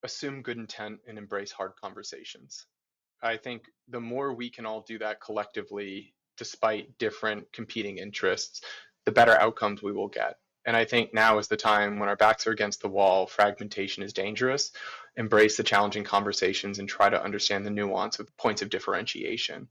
assume good intent and embrace hard conversations. I think the more we can all do that collectively, despite different competing interests, the better outcomes we will get. And I think now is the time when our backs are against the wall, fragmentation is dangerous. Embrace the challenging conversations and try to understand the nuance of points of differentiation.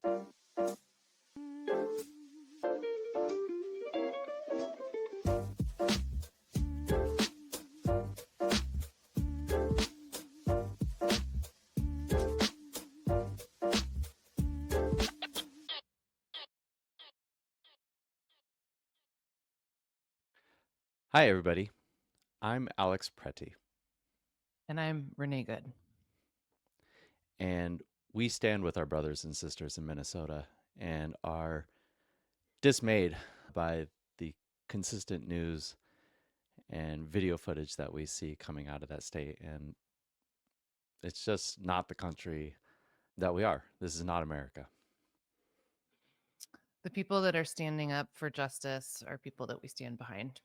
Hi, everybody. I'm Alex Preti, And I'm Renee Good. and we stand with our brothers and sisters in Minnesota and are dismayed by the consistent news and video footage that we see coming out of that state. And it's just not the country that we are. This is not America. The people that are standing up for justice are people that we stand behind.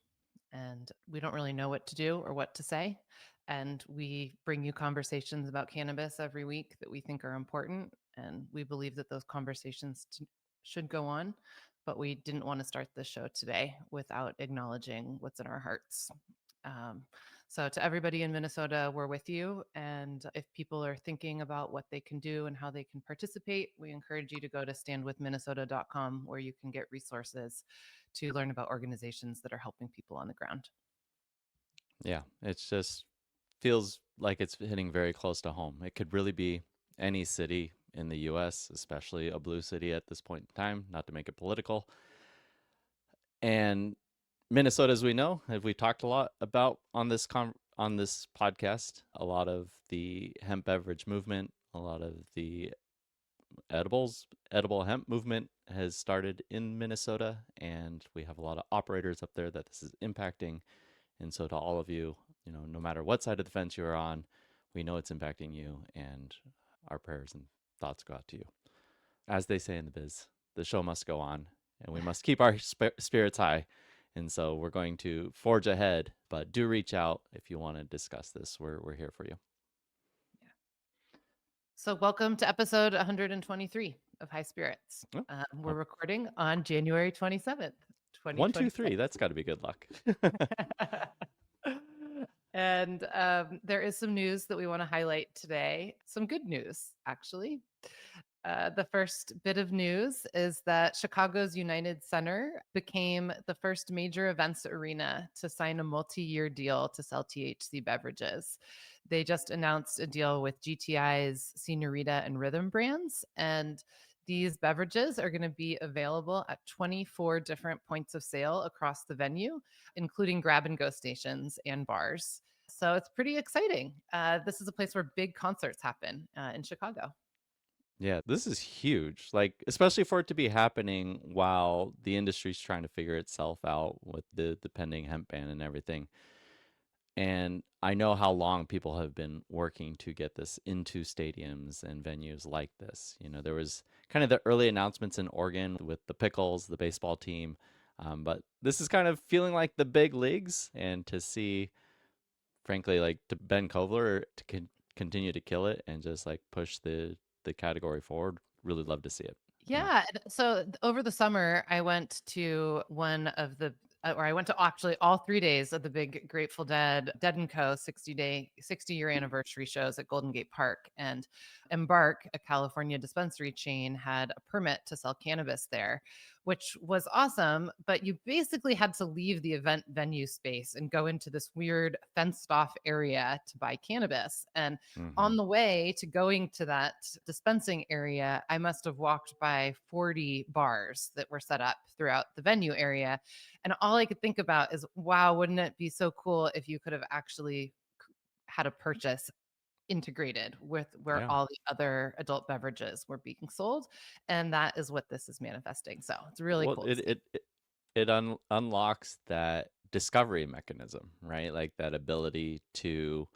And we don't really know what to do or what to say. And we bring you conversations about cannabis every week that we think are important. And we believe that those conversations should go on. But we didn't want to start this show today without acknowledging what's in our hearts. Um, so, to everybody in Minnesota, we're with you. And if people are thinking about what they can do and how they can participate, we encourage you to go to standwithminnesota.com where you can get resources to learn about organizations that are helping people on the ground. Yeah, it's just feels like it's hitting very close to home. It could really be any city in the US, especially a blue city at this point in time, not to make it political. And Minnesota, as we know, as we talked a lot about on this podcast, a lot of the hemp beverage movement, a lot of the edible hemp movement has started in Minnesota, and we have a lot of operators up there that this is impacting. And so, to all of you, no matter what side of the fence you're on, we know it's impacting you, and our prayers and thoughts go out to you. As they say in the biz, the show must go on, and we must keep our spirits high. And so we're going to forge ahead, but do reach out if you want to discuss this. We're here for you. Yeah. So, welcome to episode 123 of High Spirits. Oh, We're oh, recording on January 27th, 1, 2, 2026. 3. That's got to be good luck. And there is some news that we want to highlight today. Some good news, actually. The first bit of news is that Chicago's United Center became the first major events arena to sign a multi year deal to sell THC beverages. They just announced a deal with GTI's Senorita and Rhythm brands. And these beverages are going to be available at 24 different points of sale across the venue, including grab and go stations and bars. So it's pretty exciting. This is a place where big concerts happen in Chicago. Yeah, this is huge. Like, especially for it to be happening while the industry's trying to figure itself out with the pending hemp ban and everything. And I know how long people have been working to get this into stadiums and venues like this. There was kind of the early announcements in Oregon with the Pickles, the baseball team. But this is kind of feeling like the big leagues. And to see, frankly, like to Ben Kovler to continue to kill it and just like push the category forward, really love to see it. Yeah. Yeah. So over the summer, I went to one of the, or I went to actually all 3 days of the big Grateful Dead and Co. 60-year anniversary shows at Golden Gate Park. And Embark, a California dispensary chain, had a permit to sell cannabis there, which was awesome. But you basically had to leave the event venue space and go into this weird fenced off area to buy cannabis. And Hmm. on the way to going to that dispensing area, I must have walked by 40 bars that were set up throughout the venue area. And all I could think about is, wow, wouldn't it be so cool if you could have actually had a purchase integrated with where Yeah. all the other adult beverages were being sold? And that is what this is manifesting. So it's really Well, cool to it see. it it, unlocks that discovery mechanism, right? Like that ability to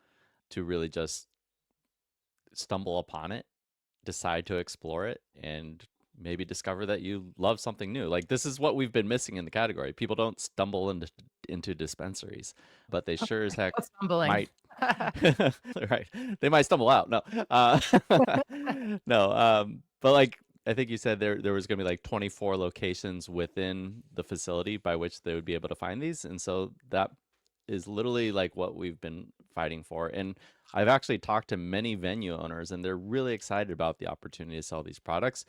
really just stumble upon it, decide to explore it, and maybe discover that you love something new. Like this is what we've been missing in the category. People don't stumble into dispensaries, but they sure as heck Stumbling. might. Right. They might stumble out. No. No. But like I think you said there was going to be like 24 locations within the facility by which they would be able to find these, and so that is literally like what we've been fighting for. And I've actually talked to many venue owners, and they're really excited about the opportunity to sell these products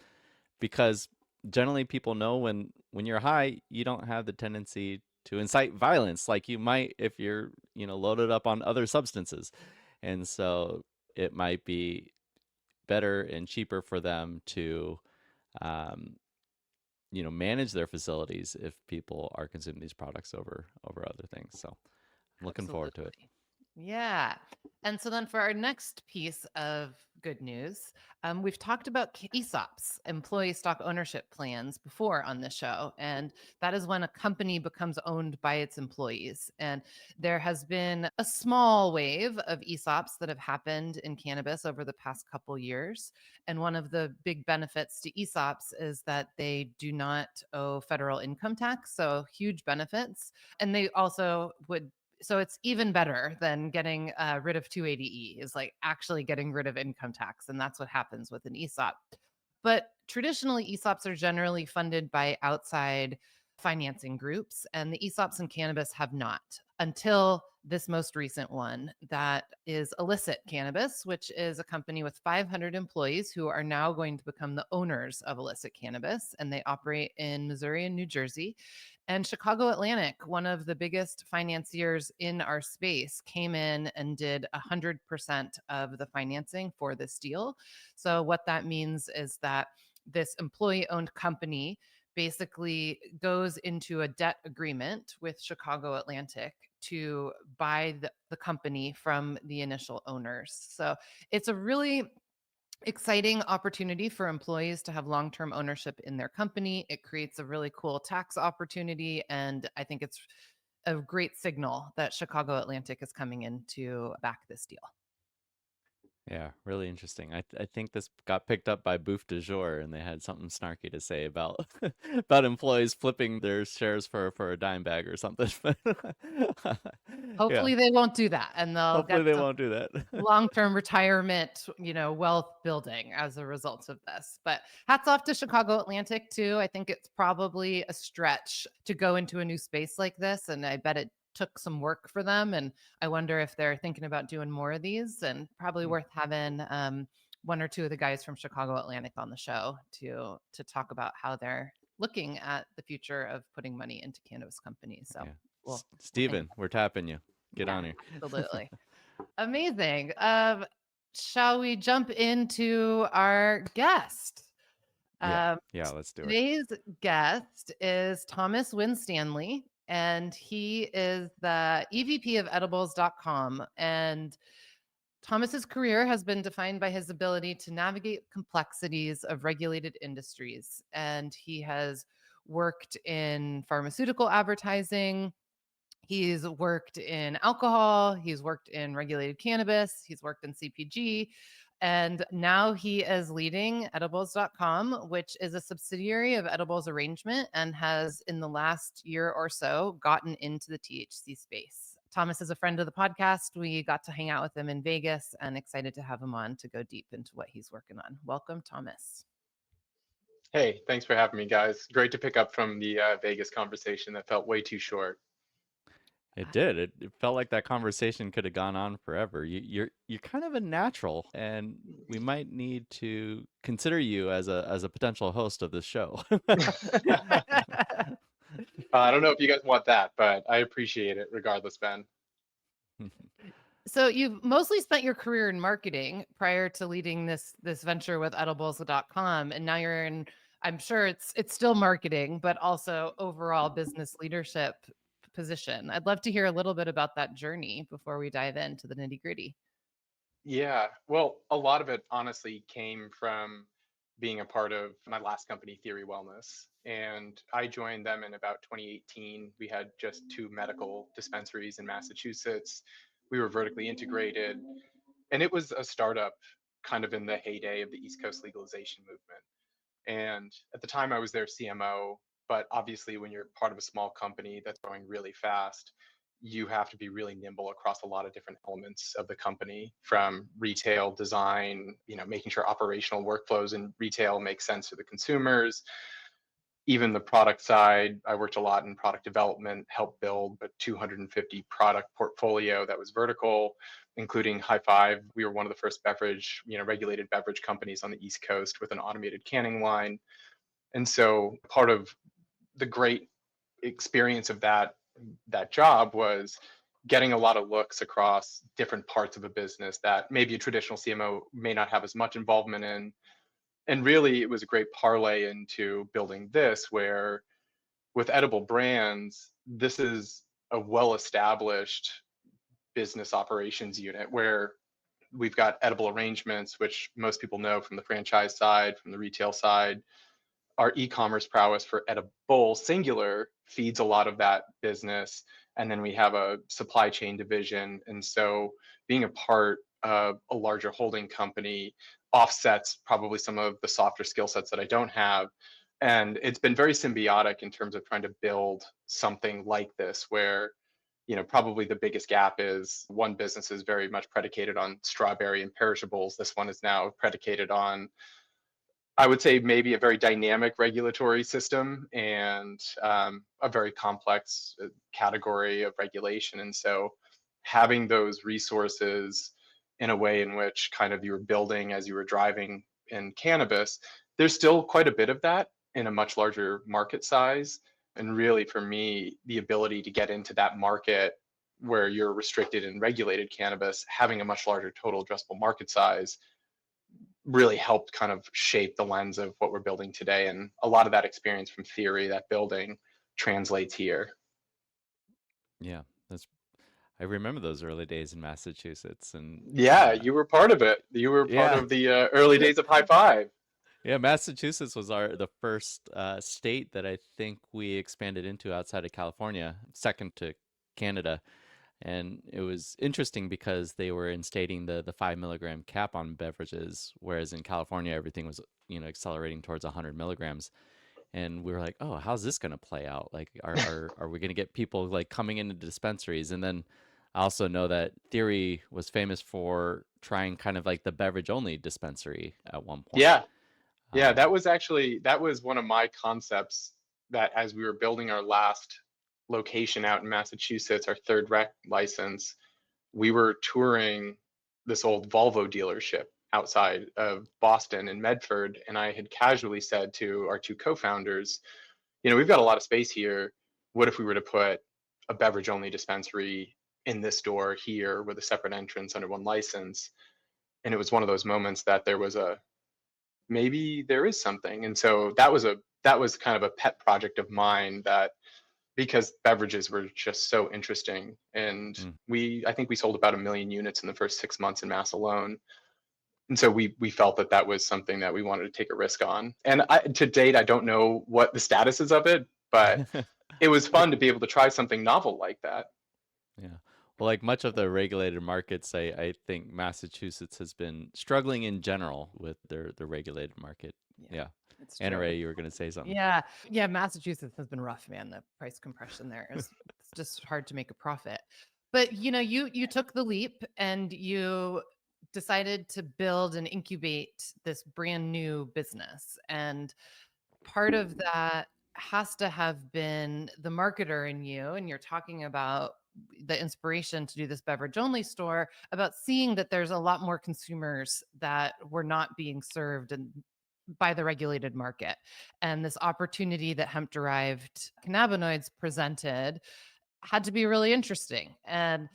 because generally people know when you're high, you don't have the tendency to incite violence like you might if you're loaded up on other substances, and so it might be better and cheaper for them to um, manage their facilities if people are consuming these products over other things. So I'm looking forward to it. Absolutely. Yeah. And so then for our next piece of good news, we've talked about ESOPs, employee stock ownership plans, before on this show. And that is when a company becomes owned by its employees. And there has been a small wave of ESOPs that have happened in cannabis over the past couple years. And one of the big benefits to ESOPs is that they do not owe federal income tax. So huge benefits. And they also would, so it's even better than getting rid of 280E, is like actually getting rid of income tax. And that's what happens with an ESOP. But traditionally, ESOPs are generally funded by outside financing groups, and the ESOPs in cannabis have not until this most recent one, that is Illicit Cannabis, which is a company with 500 employees who are now going to become the owners of Illicit Cannabis, and they operate in Missouri and New Jersey. And Chicago Atlantic, one of the biggest financiers in our space, came in and did 100% of the financing for this deal. So, what that means is that this employee owned company basically goes into a debt agreement with Chicago Atlantic to buy the company from the initial owners. So, it's a really exciting opportunity for employees to have long-term ownership in their company. It creates a really cool tax opportunity, and I think it's a great signal that Chicago Atlantic is coming in to back this deal. Yeah, really interesting. I think this got picked up by Bouffe du Jour, and they had something snarky to say about about employees flipping their shares for a dime bag or something. Yeah, Hopefully they won't do that, and they'll hopefully get they some won't do that. long-term retirement, wealth building as a result of this. But hats off to Chicago Atlantic too. I think it's probably a stretch to go into a new space like this, and I bet it took some work for them. And I wonder if they're thinking about doing more of these, and probably Hmm. worth having one or two of the guys from Chicago Atlantic on the show to talk about how they're looking at the future of putting money into cannabis companies. So Yeah, we'll think Steven, about we're tapping you. Get yeah, on here. absolutely. Amazing. Shall we jump into our guest? Yeah, Um, yeah, let's do it. Today's guest is Thomas Winstanley, and he is the EVP of edibles.com. And Thomas's career has been defined by his ability to navigate complexities of regulated industries. And he has worked in pharmaceutical advertising, he's worked in alcohol, he's worked in regulated cannabis, he's worked in CPG, and now he is leading edibles.com, which is a subsidiary of Edibles Arrangement and has in the last year or so gotten into the THC space. Thomas is a friend of the podcast. We got to hang out with him in Vegas and excited to have him on to go deep into what he's working on. Welcome, Thomas. Hey, thanks for having me, guys. Great to pick up from the Vegas conversation that felt way too short. It did. It felt like that conversation could have gone on forever. You're kind of a natural, and we might need to consider you as a potential host of this show. I don't know if you guys want that, but I appreciate it regardless, Ben. So you've mostly spent your career in marketing prior to leading this venture with edibles.com, and now you're in, I'm sure it's still marketing but also overall business leadership position. I'd love to hear a little bit about that journey before we dive into the nitty-gritty. Yeah, well, a lot of it honestly came from being a part of my last company, Theory Wellness. And I joined them in about 2018. We had just 2 medical dispensaries in Massachusetts. We were vertically integrated, and it was a startup kind of in the heyday of the East Coast legalization movement. And at the time I was their CMO, but obviously when you're part of a small company that's growing really fast, you have to be really nimble across a lot of different elements of the company, from retail design, making sure operational workflows in retail make sense for the consumers. Even the product side, I worked a lot in product development, helped build a 250 product portfolio that was vertical, including High Five. We were one of the first regulated beverage companies on the East Coast with an automated canning line. And so part of the great experience of that job was getting a lot of looks across different parts of a business that maybe a traditional CMO may not have as much involvement in. And really, it was a great parlay into building this, where with Edible Brands, this is a well-established business operations unit where we've got edible arrangements, which most people know from the franchise side, from the retail side. Our e-commerce prowess for Edible singular feeds a lot of that business. And then we have a supply chain division. And so being a part of a larger holding company offsets probably some of the softer skill sets that I don't have. And it's been very symbiotic in terms of trying to build something like this, where probably the biggest gap is one business is very much predicated on strawberry and perishables. This one is now predicated on, I would say, maybe a very dynamic regulatory system and a very complex category of regulation. And so having those resources in a way in which kind of you were building as you were driving in cannabis, there's still quite a bit of that in a much larger market size. And really, for me, the ability to get into that market where you're restricted in regulated cannabis, having a much larger total addressable market size really helped kind of shape the lens of what we're building today. And a lot of that experience from theory, that building, translates here. Yeah, I remember those early days in Massachusetts, and Yeah, you were part of it. You were part yeah, of the early days of High Five. yeah. Massachusetts was the first state that I think we expanded into outside of California, second to Canada. And it was interesting because they were instating the 5 milligram cap on beverages, whereas in California everything was accelerating towards 100 milligrams. And we were like, oh, how's this going to play out? Like, are we going to get people like coming into dispensaries? And then I also know that Theory was famous for trying kind of like the beverage only dispensary at one point. Yeah, yeah, Um, that was one of my concepts, that as we were building our last location out in Massachusetts, our third rec license, we were touring this old Volvo dealership outside of Boston in Medford. And I had casually said to our two co-founders, we've got a lot of space here. What if we were to put a beverage only dispensary in this door here with a separate entrance under one license? And it was one of those moments that there was maybe there is something. And so that was kind of a pet project of mine, that because beverages were just so interesting. And I think we sold about 1 million units in the first 6 months in Mass alone. And so we felt that was something that we wanted to take a risk on. And to date, I don't know what the status is of it, but it was fun to be able to try something novel like that. Yeah. Well, like much of the regulated markets, I think Massachusetts has been struggling in general with their regulated market. Yeah. It's Anna true. Ray, you were going to say something. Yeah. Yeah. Massachusetts has been rough, man. The price compression there is it's just hard to make a profit. But you took the leap and you decided to build and incubate this brand new business. And part of that has to have been the marketer in you. And you're talking about the inspiration to do this beverage only store, about seeing that there's a lot more consumers that were not being served and by the regulated market. And this opportunity that hemp derived cannabinoids presented had to be really interesting. And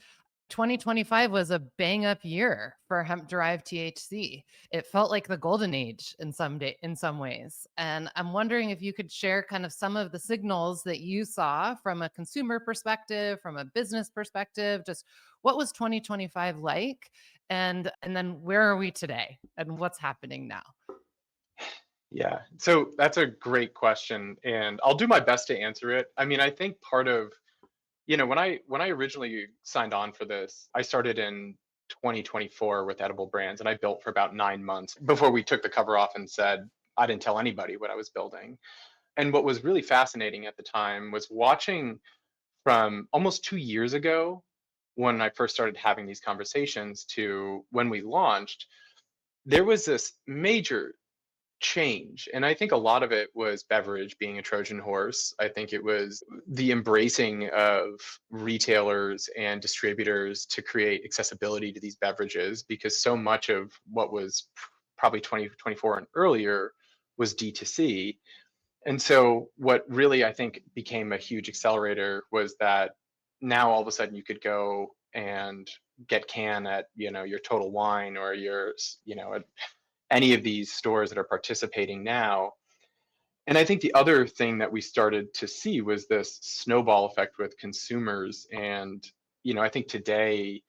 2025 was a bang up year for hemp derived THC. It felt like the golden age in some ways. And I'm wondering if you could share kind of some of the signals that you saw from a consumer perspective, from a business perspective, just what was 2025 like? And then where are we today and what's happening now? Yeah, so that's a great question, and I'll do my best to answer it. I mean, I think part of, when I originally signed on for this, I started in 2024 with Edible Brands, and I built for about 9 months before we took the cover off and said, I didn't tell anybody what I was building. And what was really fascinating at the time was watching from almost 2 years ago, when I first started having these conversations, to when we launched, there was this major change. And I think a lot of it was beverage being a Trojan horse. I think it was the embracing of retailers and distributors to create accessibility to these beverages, because so much of what was probably 2024 and earlier was D2C. And so what really I think became a huge accelerator was that now all of a sudden you could go and get can at, your Total Wine or your, at any of these stores that are participating now. And I think the other thing that we started to see was this snowball effect with consumers. And, I think today,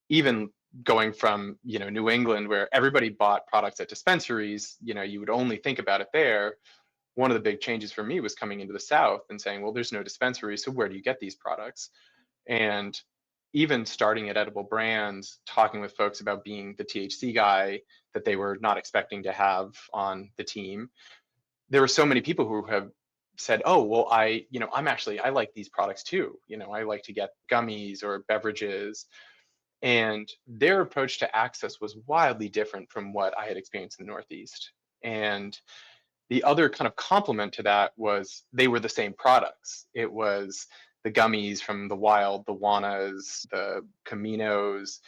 even going from, New England, where everybody bought products at dispensaries, you would only think about it there. One of the big changes for me was coming into the South and saying, well, there's no dispensary, so where do you get these products? And even starting at Edible Brands, talking with folks about being the THC guy that they were not expecting to have on the team, there were so many people who have said, oh, well, I like these products too. I like to get gummies or beverages. And their approach to access was wildly different from what I had experienced in the Northeast. And the other kind of complement to that was they were the same products. It was the gummies from the wild, the Wanas, the Caminos.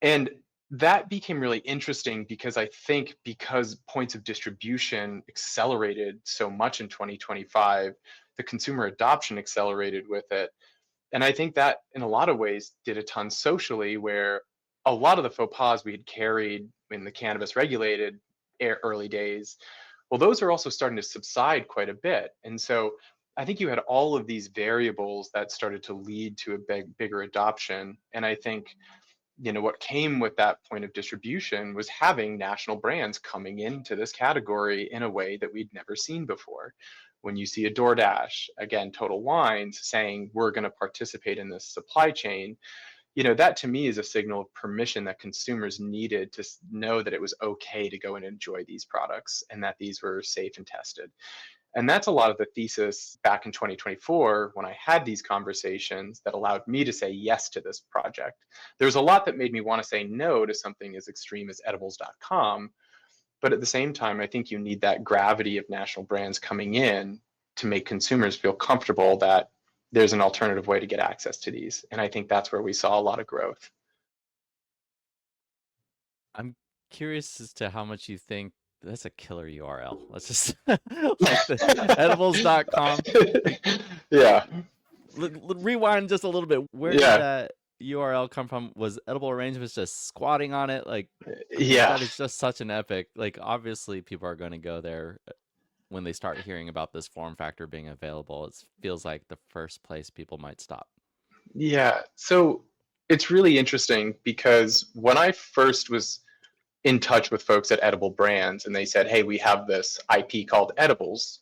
And that became really interesting because I think because points of distribution accelerated so much in 2025, the consumer adoption accelerated with it. And I think that in a lot of ways did a ton socially, where a lot of the faux pas we had carried in the cannabis regulated early days, well, those are also starting to subside quite a bit. And so I think you had all of these variables that started to lead to a bigger adoption. And I think, what came with that point of distribution was having national brands coming into this category in a way that we'd never seen before. When you see a DoorDash, again, Total Wines, saying we're going to participate in this supply chain, that to me is a signal of permission that consumers needed to know that it was okay to go and enjoy these products and that these were safe and tested. And that's a lot of the thesis back in 2024 when I had these conversations that allowed me to say yes to this project. There's a lot that made me want to say no to something as extreme as edibles.com. But at the same time, I think you need that gravity of national brands coming in to make consumers feel comfortable that there's an alternative way to get access to these. And I think that's where we saw a lot of growth. I'm curious as to how much you think that's a killer URL. Let's just like the edibles.com. Yeah. Rewind just a little bit. Where did Yeah. that URL come from? Was Edible Arrangements just squatting on it? Like, Yeah. that is just such an epic. Like, obviously, people are going to go there when they start hearing about this form factor being available. It feels like the first place people might stop. Yeah. So it's really interesting because when I first was in touch with folks at Edible Brands and they said, hey, we have this IP called Edibles,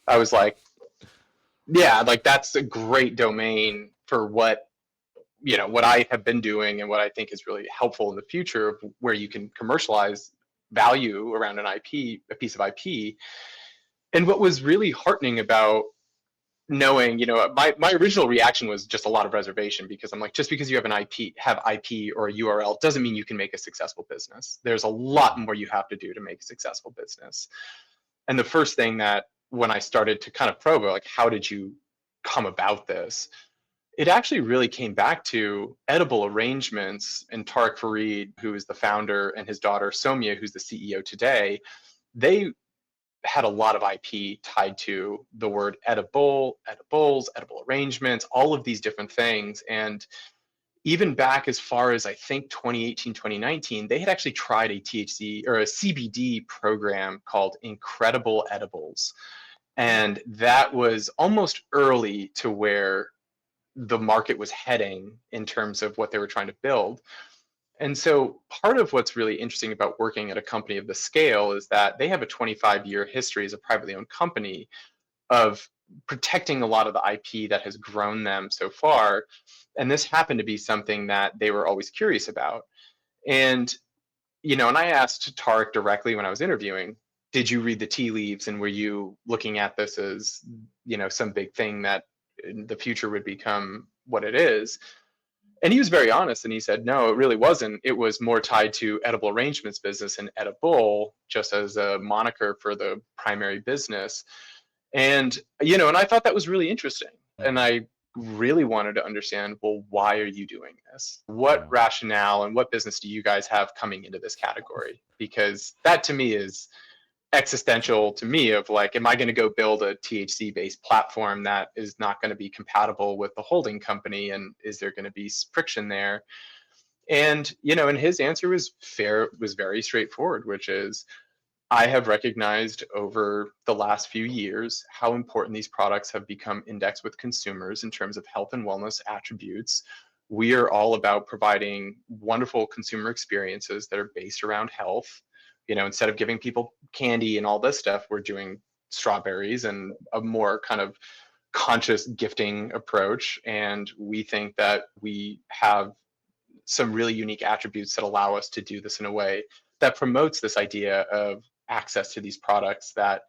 I was like, yeah, like that's a great domain for what I have been doing and what I think is really helpful in the future of where you can commercialize value around an IP, a piece of IP. And what was really heartening about knowing, my original reaction was just a lot of reservation, because I'm like, just because you have IP or a URL doesn't mean you can make a successful business. There's a lot more you have to do to make a successful business. And the first thing that when I started to kind of probe, like, how did you come about this? It actually really came back to Edible Arrangements and Tariq Farid, who is the founder, and his daughter Somia, who's the CEO today. They had a lot of IP tied to the word edibles, edible arrangements, all of these different things. And even back as far as I think 2018, 2019, they had actually tried a THC or a CBD program called Incredible Edibles. And that was almost early to where the market was heading in terms of what they were trying to build. And so part of what's really interesting about working at a company of the scale is that they have a 25-year history as a privately owned company of protecting a lot of the IP that has grown them so far. And this happened to be something that they were always curious about. And, and I asked Tariq directly when I was interviewing, did you read the tea leaves, and were you looking at this as, some big thing that in the future would become what it is? And he was very honest, and he said, no, it really wasn't. It was more tied to edible arrangements business and edible just as a moniker for the primary business. And, and I thought that was really interesting. And I really wanted to understand, well, why are you doing this? What Yeah. rationale and what business do you guys have coming into this category? Because that to me is existential to me of like, am I going to go build a THC based platform that is not going to be compatible with the holding company? And is there going to be friction there? And, and his answer was very straightforward, which is, I have recognized over the last few years how important these products have become indexed with consumers in terms of health and wellness attributes. We are all about providing wonderful consumer experiences that are based around health. Instead of giving people candy and all this stuff, we're doing strawberries and a more kind of conscious gifting approach. And we think that we have some really unique attributes that allow us to do this in a way that promotes this idea of access to these products, that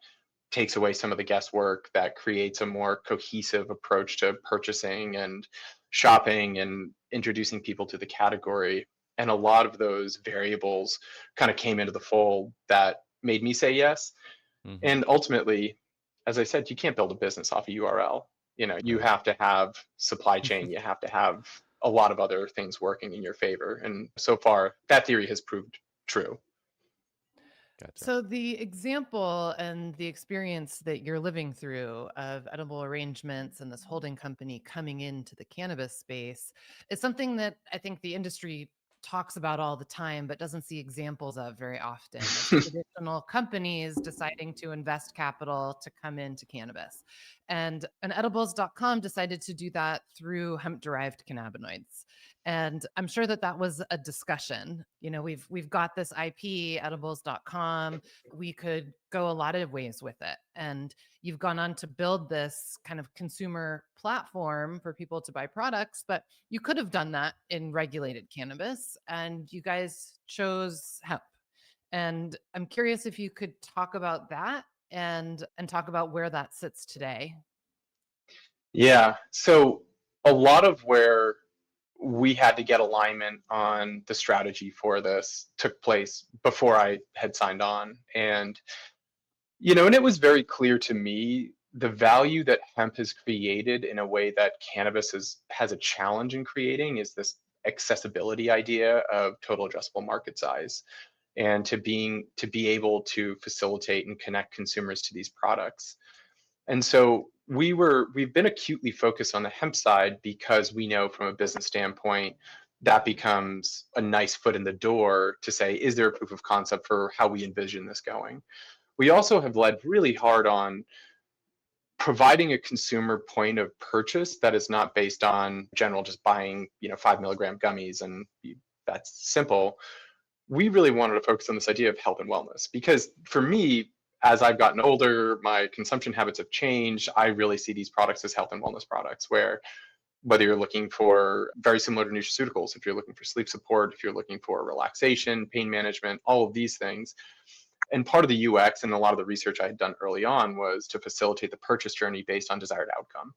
takes away some of the guesswork, that creates a more cohesive approach to purchasing and shopping and introducing people to the category. And a lot of those variables kind of came into the fold that made me say yes. Mhm. And ultimately, as I said, you can't build a business off a URL. You Right. have to have supply chain, you have to have a lot of other things working in your favor. And so far, that theory has proved true. Gotcha. So the example and the experience that you're living through of edible arrangements and this holding company coming into the cannabis space is something that I think the industry talks about all the time, but doesn't see examples of very often, of traditional companies deciding to invest capital to come into cannabis. And edibles.com decided to do that through hemp-derived cannabinoids. And I'm sure that that was a discussion. We've got this IP, edibles.com. We could go a lot of ways with it. And you've gone on to build this kind of consumer platform for people to buy products, but you could have done that in regulated cannabis, and you guys chose hemp. And I'm curious if you could talk about that and talk about where that sits today. Yeah. So a lot of where we had to get alignment on the strategy for this took place before I had signed on. And it was very clear to me the value that hemp has created in a way that cannabis has a challenge in creating is this accessibility idea of total addressable market size, and to be able to facilitate and connect consumers to these products. And so we've been acutely focused on the hemp side because we know from a business standpoint that becomes a nice foot in the door to say, is there a proof of concept for how we envision this going? We also have led really hard on providing a consumer point of purchase that is not based on general just buying 5 milligram gummies and that's simple. We really wanted to focus on this idea of health and wellness because for me, as I've gotten older, my consumption habits have changed. I really see these products as health and wellness products, where whether you're looking for very similar to nutraceuticals, if you're looking for sleep support, if you're looking for relaxation, pain management, all of these things. And part of the UX and a lot of the research I had done early on was to facilitate the purchase journey based on desired outcome.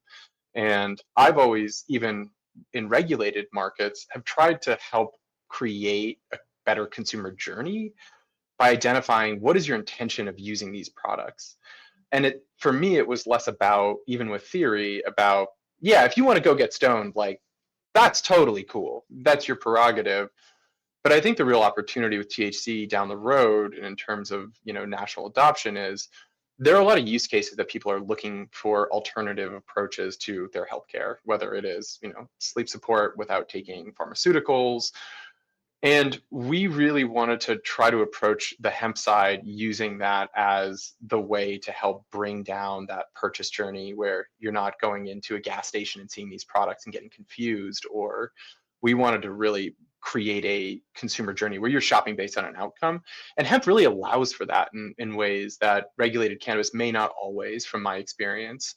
And I've always, even in regulated markets, have tried to help create a better consumer journey by identifying what is your intention of using these products. And for me, it was less about, even with theory, about, yeah, if you want to go get stoned, like that's totally cool. That's your prerogative. But I think the real opportunity with THC down the road, and in terms of national adoption, is there are a lot of use cases that people are looking for alternative approaches to their healthcare, whether it is sleep support without taking pharmaceuticals. And we really wanted to try to approach the hemp side using that as the way to help bring down that purchase journey, where you're not going into a gas station and seeing these products and getting confused. Or we wanted to really create a consumer journey where you're shopping based on an outcome. And hemp really allows for that in ways that regulated cannabis may not always, from my experience.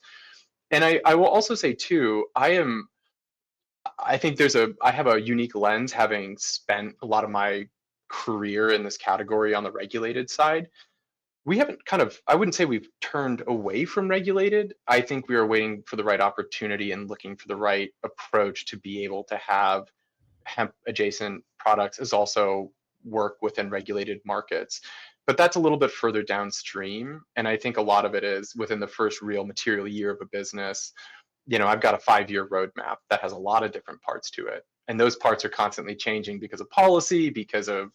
And I will also say too, I think I have a unique lens, having spent a lot of my career in this category on the regulated side. we haven't I wouldn't say we've turned away from regulated. I think we are waiting for the right opportunity and looking for the right approach to be able to have hemp adjacent products as also work within regulated markets. But that's a little bit further downstream. And I think a lot of it is within the first real material year of a business. I've got a 5-year roadmap that has a lot of different parts to it. And those parts are constantly changing because of policy, because of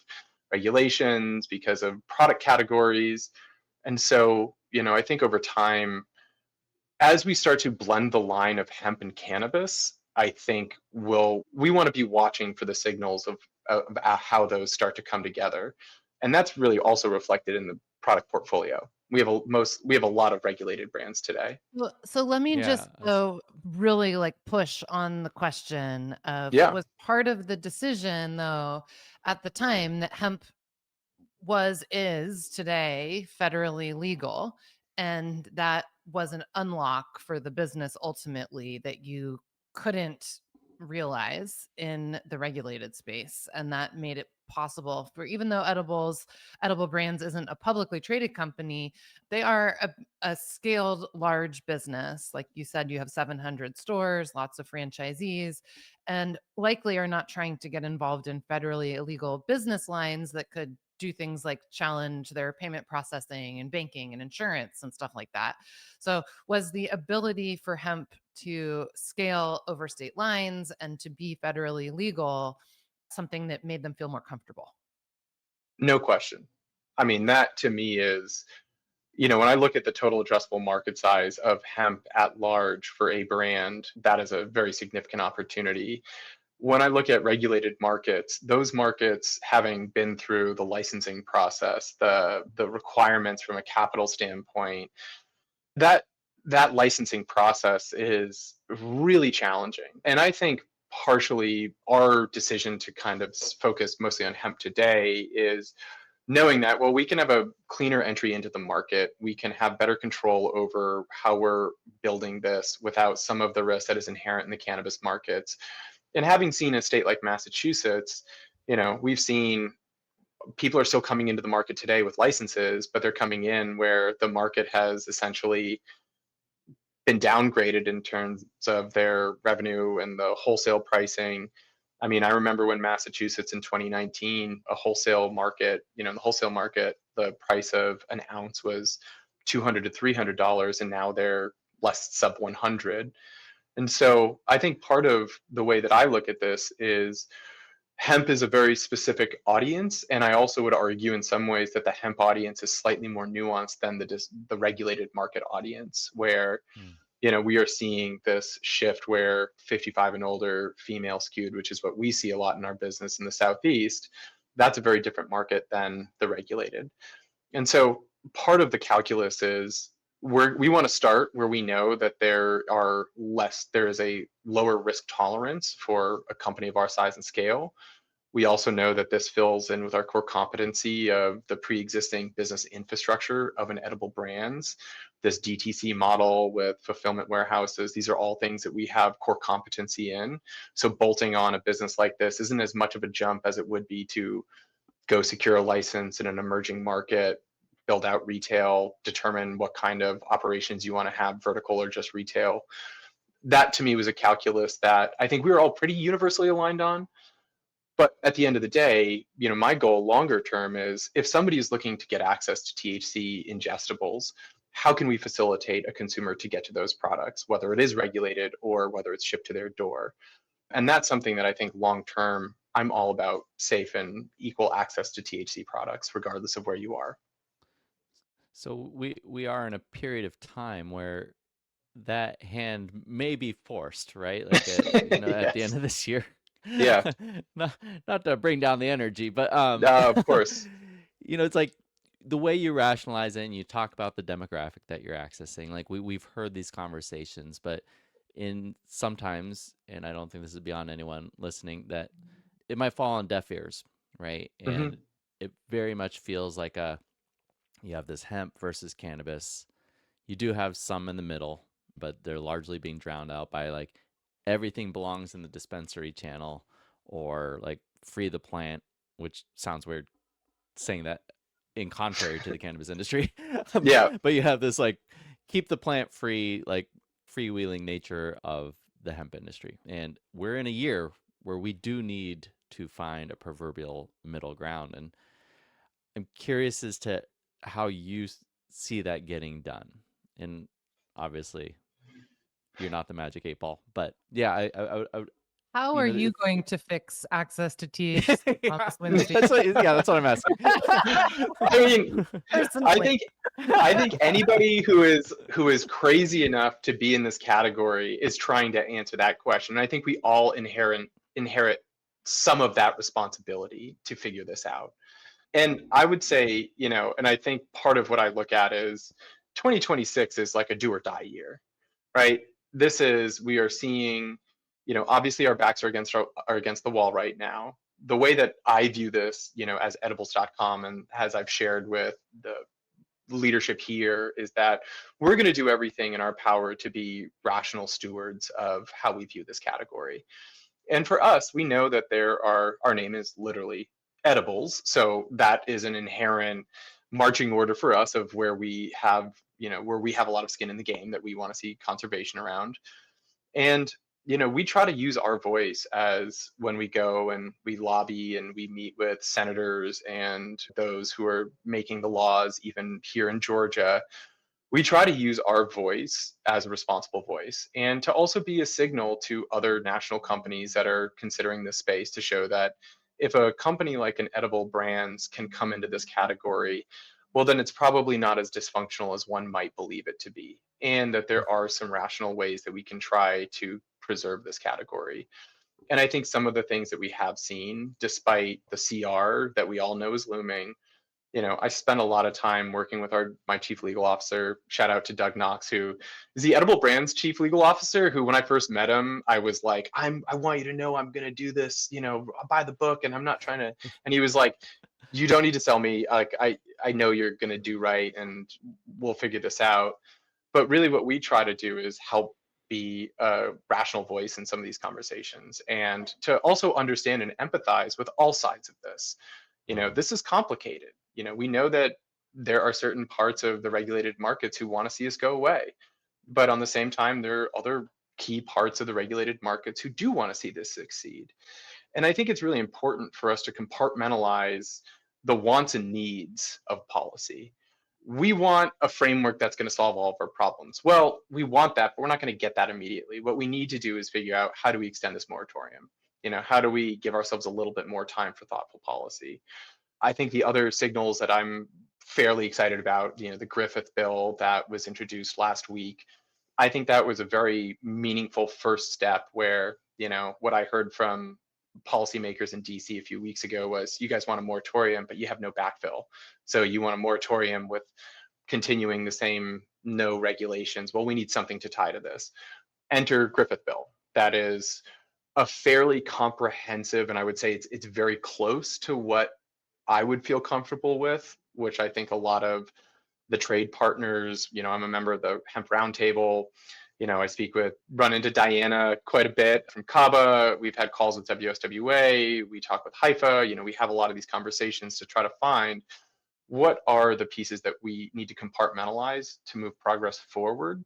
regulations, because of product categories. And so, I think over time, as we start to blend the line of hemp and cannabis, I think we want to be watching for the signals of how those start to come together. And that's really also reflected in the product portfolio. We have a lot of regulated brands today. Well, so let me Yeah. just though really like push on the question of Yeah. was part of the decision though at the time that hemp is today federally legal, and that was an unlock for the business ultimately that you couldn't realize in the regulated space, and that made it possible for, even though edible brands isn't a publicly traded company, they are a scaled large business. Like you said, you have 700 stores, lots of franchisees, and likely are not trying to get involved in federally illegal business lines that could do things like challenge their payment processing and banking and insurance and stuff like that. So, was the ability for hemp to scale over state lines and to be federally legal something that made them feel more comfortable? No question. I mean, that to me is, when I look at the total addressable market size of hemp at large for a brand, that is a very significant opportunity. When I look at regulated markets, those markets having been through the licensing process, the requirements from a capital standpoint, that that licensing process is really challenging. And I think partially our decision to kind of focus mostly on hemp today is knowing that, well, we can have a cleaner entry into the market. We can have better control over how we're building this without some of the risk that is inherent in the cannabis markets. And having seen a state like Massachusetts, we've seen people are still coming into the market today with licenses, but they're coming in where the market has essentially been downgraded in terms of their revenue and the wholesale pricing. I mean, I remember when Massachusetts in 2019, a wholesale market, in the wholesale market, the price of an ounce was $200 to $300, and now they're less sub 100. And so I think part of the way that I look at this is hemp is a very specific audience, and I also would argue in some ways that the hemp audience is slightly more nuanced than the regulated market audience, where Mm. we are seeing this shift where 55 and older, female skewed, which is what we see a lot in our business in the Southeast. That's a very different market than the regulated. And so part of the calculus is we want to start where we know that there is a lower risk tolerance for a company of our size and scale. We also know that this fills in with our core competency of the pre-existing business infrastructure of an edible brands, this DTC model with fulfillment warehouses. These are all things that we have core competency in. So bolting on a business like this isn't as much of a jump as it would be to go secure a license in an emerging market, build out retail, determine what kind of operations you want to have, vertical or just retail. That to me was a calculus that I think we were all pretty universally aligned on. But at the end of the day, my goal longer term is if somebody is looking to get access to THC ingestibles, how can we facilitate a consumer to get to those products, whether it is regulated or whether it's shipped to their door? And that's something that I think long term, I'm all about safe and equal access to THC products, regardless of where you are. So we are in a period of time where that hand may be forced, right? Like at the end Yes. of this year. Yeah. not not to bring down the energy, but Of course. it's like the way you rationalize it and you talk about the demographic that you're accessing. Like we've heard these conversations, but in sometimes, and I don't think this is beyond anyone listening, that it might fall on deaf ears, right? Hmm. And it very much feels like you have this hemp versus cannabis. You do have some in the middle, but they're largely being drowned out by like everything belongs in the dispensary channel or like free the plant, which sounds weird saying that in contrary to the cannabis industry. Yeah. But you have this like keep the plant free, like freewheeling nature of the hemp industry. And we're in a year where we do need to find a proverbial middle ground. And I'm curious as to how you see that getting done. And obviously, you're not the magic 8 ball, but yeah, How you are know, you going to fix access to THC, Thomas Winstein? that's what I'm asking. I mean, Personally. I think anybody who is crazy enough to be in this category is trying to answer that question. And I think we all inherit some of that responsibility to figure this out. And I would say, and I think part of what I look at is 2026 is like a do or die year, right? We are seeing, obviously our backs are against the wall right now. The way that I view this, as edibles.com and as I've shared with the leadership here, is that we're going to do everything in our power to be rational stewards of how we view this category. And for us, we know that our name is literally edibles. So that is an inherent marching order for us of where we have a lot of skin in the game that we want to see conservation around. And we try to use our voice as when we go and we lobby and we meet with senators and those who are making the laws, even here in Georgia. We try to use our voice as a responsible voice and to also be a signal to other national companies that are considering this space to show that if a company like an Edible Brands can come into this category, well, then it's probably not as dysfunctional as one might believe it to be, and that there are some rational ways that we can try to preserve this category. And I think some of the things that we have seen, despite the CR that we all know is looming, I spent a lot of time working with my chief legal officer. Shout out to Doug Knox, who is the Edible Brands chief legal officer, who when I first met him, I was like, I want you to know I'm going to do this, by the book, and I'm not trying to. And he was like, you don't need to sell me. Like, I know you're going to do right, and we'll figure this out. But really what we try to do is help be a rational voice in some of these conversations, and to also understand and empathize with all sides of this. This is complicated. We know that there are certain parts of the regulated markets who want to see us go away. But on the same time, there are other key parts of the regulated markets who do want to see this succeed. And I think it's really important for us to compartmentalize the wants and needs of policy. We want a framework that's going to solve all of our problems. Well, we want that, but we're not going to get that immediately. What we need to do is figure out, how do we extend this moratorium? How do we give ourselves a little bit more time for thoughtful policy? I think the other signals that I'm fairly excited about, the Griffith bill that was introduced last week, I think that was a very meaningful first step where, what I heard from policymakers in DC a few weeks ago was, you guys want a moratorium, but you have no backfill. So you want a moratorium with continuing the same no regulations. Well, we need something to tie to this. Enter Griffith bill. That is a fairly comprehensive, and I would say it's very close to what I would feel comfortable with, which I think a lot of the trade partners, I'm a member of the Hemp Roundtable. I run into Diana quite a bit from CABA. We've had calls with WSWA. We talk with HIFA. We have a lot of these conversations to try to find what are the pieces that we need to compartmentalize to move progress forward.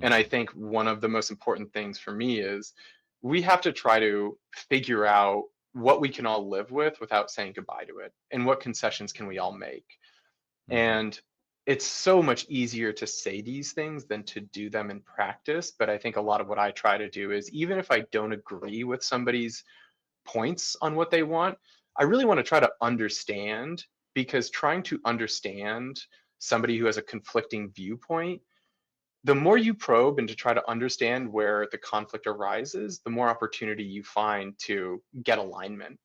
And I think one of the most important things for me is we have to try to figure out what we can all live with without saying goodbye to it, and what concessions can we all make. And it's so much easier to say these things than to do them in practice. But I think a lot of what I try to do is, even if I don't agree with somebody's points on what they want, I really want to try to understand, because trying to understand somebody who has a conflicting viewpoint, the more you probe and to try to understand where the conflict arises, the more opportunity you find to get alignment.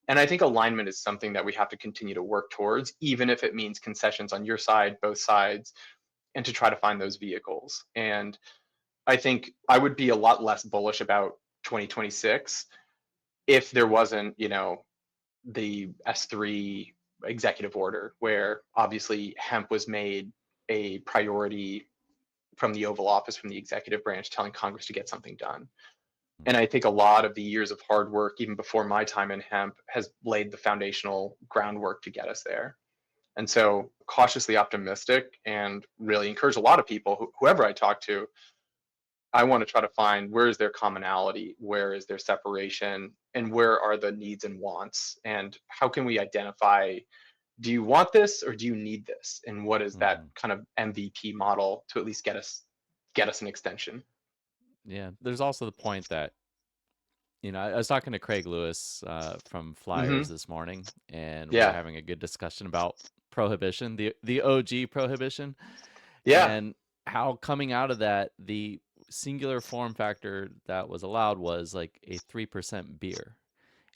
And I think alignment is something that we have to continue to work towards, even if it means concessions on your side, both sides, and to try to find those vehicles. And I think I would be a lot less bullish about 2026 if there wasn't, the S3 executive order, where obviously hemp was made a priority from the Oval Office, from the executive branch, telling Congress to get something done. And I think a lot of the years of hard work, even before my time in hemp, has laid the foundational groundwork to get us there. And so cautiously optimistic, and really encourage a lot of people, whoever I talk to, I want to try to find where is their commonality, where is their separation, and where are the needs and wants, and how can we identify, do you want this or do you need this? And what is that Hmm. kind of MVP model to at least get us an extension? Yeah. There's also the point that, I was talking to Craig Lewis from Flyers Hmm. this morning, and we were Yeah. having a good discussion about prohibition, the OG prohibition, Yeah. and how coming out of that, the singular form factor that was allowed was like a 3% beer.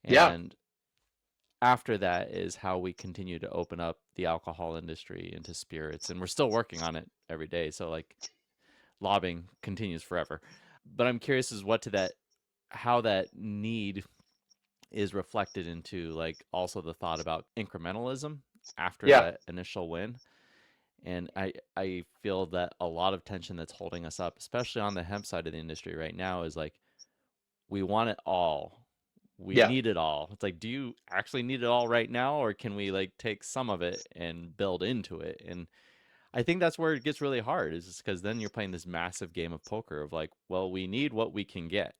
Yeah. And after that is how we continue to open up the alcohol industry into spirits. And we're still working on it every day. So, like, lobbying continues forever. But I'm curious as what to that, how that need is reflected into, like, also the thought about incrementalism after Yeah. that initial win. And I feel that a lot of tension that's holding us up, especially on the hemp side of the industry right now, is like, we want it all. We Yeah. need it all. It's like, do you actually need it all right now, or can we like take some of it and build into it? And I think that's where it gets really hard, is just because then you're playing this massive game of poker of like, well, we need what we can get.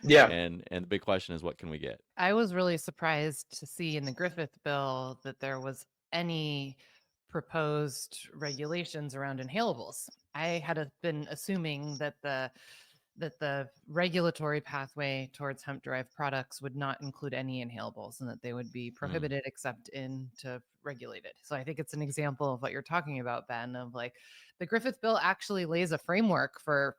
Yeah. And the big question is, what can we get? I was really surprised to see in the Griffith bill that there was any proposed regulations around inhalables. I had been assuming that the regulatory pathway towards hemp derived products would not include any inhalables and that they would be Mm, prohibited except into regulated. So I think it's an example of what you're talking about, Ben, of like the Griffith bill actually lays a framework for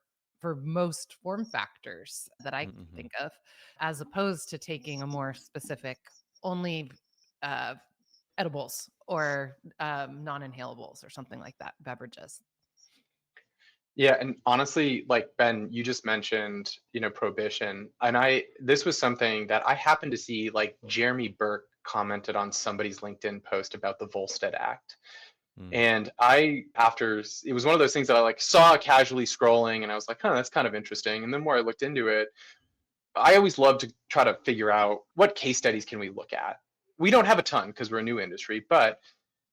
most form factors that I can mm-hmm. think of, as opposed to taking a more specific only uh, edibles or non-inhalables or something like that, beverages. Yeah, and honestly, like Ben, you just mentioned, prohibition, and this was something that I happened to see, like Jeremy Burke commented on somebody's LinkedIn post about the Volstead Act. Mm, And it was one of those things that I like saw casually scrolling, and I was like, huh, that's kind of interesting. And the more I looked into it, I always love to try to figure out what case studies can we look at. We don't have a ton because we're a new industry, but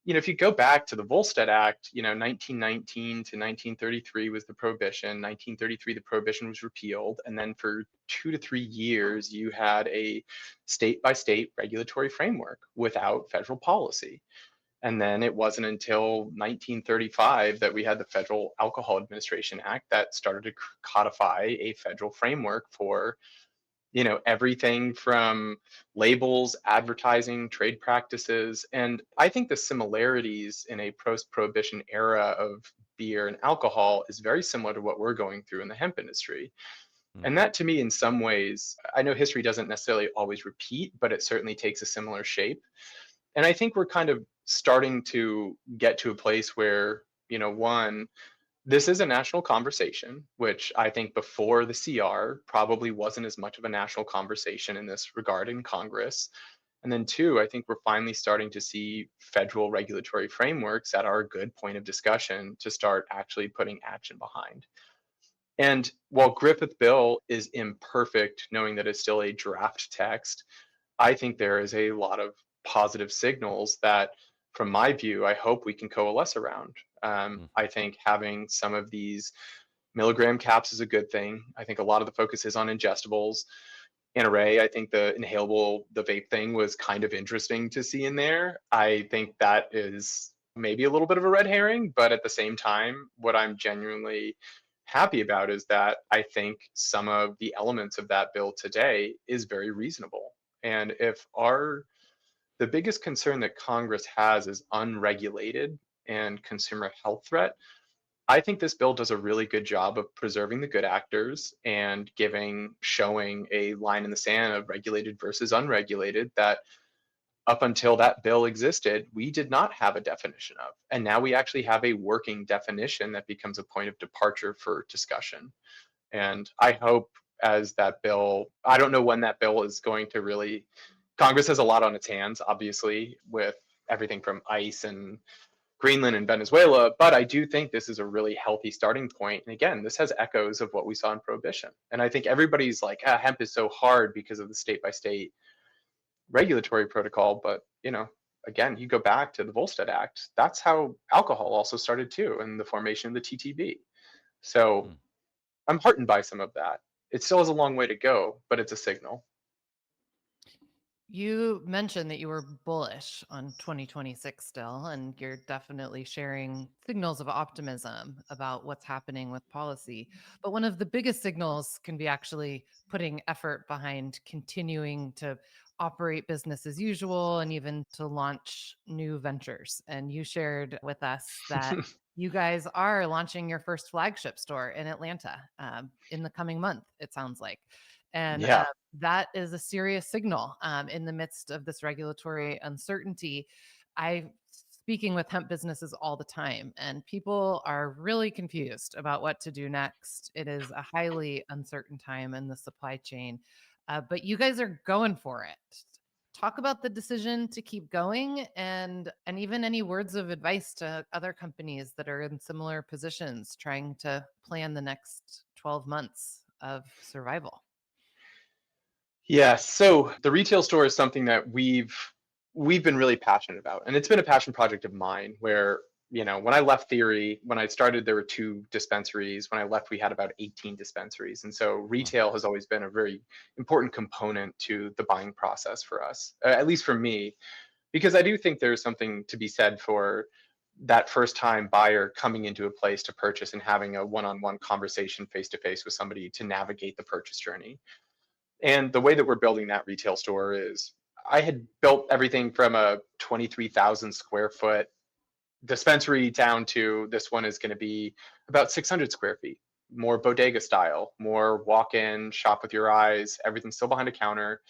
if you go back to the Volstead Act, 1919 to 1933 was the prohibition. 1933, the prohibition was repealed. And then for 2 to 3 years, you had a state by state regulatory framework without federal policy. And then it wasn't until 1935 that we had the Federal Alcohol Administration Act that started to codify a federal framework for everything from labels, advertising, trade practices. And I think the similarities in a post-prohibition era of beer and alcohol is very similar to what we're going through in the hemp industry. mm, And that, to me, in some ways, I know history doesn't necessarily always repeat, but it certainly takes a similar shape. And I think we're kind of starting to get to a place where, one, this is a national conversation, which I think before the CR probably wasn't as much of a national conversation in this regard in Congress. And then two, I think we're finally starting to see federal regulatory frameworks that are a good point of discussion to start actually putting action behind. And while Griffith Bill is imperfect, knowing that it's still a draft text, I think there is a lot of positive signals that, from my view, I hope we can coalesce around. mm, I think having some of these milligram caps is a good thing. I think a lot of the focus is on ingestibles. NRA, I think the vape thing was kind of interesting to see in there. I think that is maybe a little bit of a red herring, but at the same time, what I'm genuinely happy about is that I think some of the elements of that bill today is very reasonable. And if the biggest concern that Congress has is unregulated and consumer health threat, I think this bill does a really good job of preserving the good actors and showing a line in the sand of regulated versus unregulated that up until that bill existed, we did not have a definition of. And now we actually have a working definition that becomes a point of departure for discussion. And I hope as that bill, I don't know when that bill is going to really, Congress has a lot on its hands, obviously, with everything from ICE and Greenland and Venezuela, but I do think this is a really healthy starting point. And again, this has echoes of what we saw in Prohibition. And I think everybody's like, hemp is so hard because of the state by state regulatory protocol. But, again, you go back to the Volstead Act, that's how alcohol also started too, and the formation of the TTB. So Mm. I'm heartened by some of that. It still has a long way to go, but it's a signal. You mentioned that you were bullish on 2026 still, and you're definitely sharing signals of optimism about what's happening with policy. But one of the biggest signals can be actually putting effort behind continuing to operate business as usual and even to launch new ventures. And you shared with us that you guys are launching your first flagship store in Atlanta in the coming month, it sounds like. And Yeah. that is a serious signal in the midst of this regulatory uncertainty. I speaking with hemp businesses all the time, and people are really confused about what to do next. It is a highly uncertain time in the supply chain, but you guys are going for it. Talk about the decision to keep going, and even any words of advice to other companies that are in similar positions trying to plan the next 12 months of survival. Yeah, so the retail store is something that we've been really passionate about, and it's been a passion project of mine. Where when I left Theory, when I started, there were 2 dispensaries. When I left, we had about 18 dispensaries, and so Wow. retail has always been a very important component to the buying process for us, at least for me, because I do think there's something to be said for that first time buyer coming into a place to purchase and having a one-on-one conversation face to face with somebody to navigate the purchase journey. And the way that we're building that retail store is I had built everything from a 23,000 square foot dispensary down to this one is going to be about 600 square feet, more bodega style, more walk in, shop with your eyes, everything still behind a counter.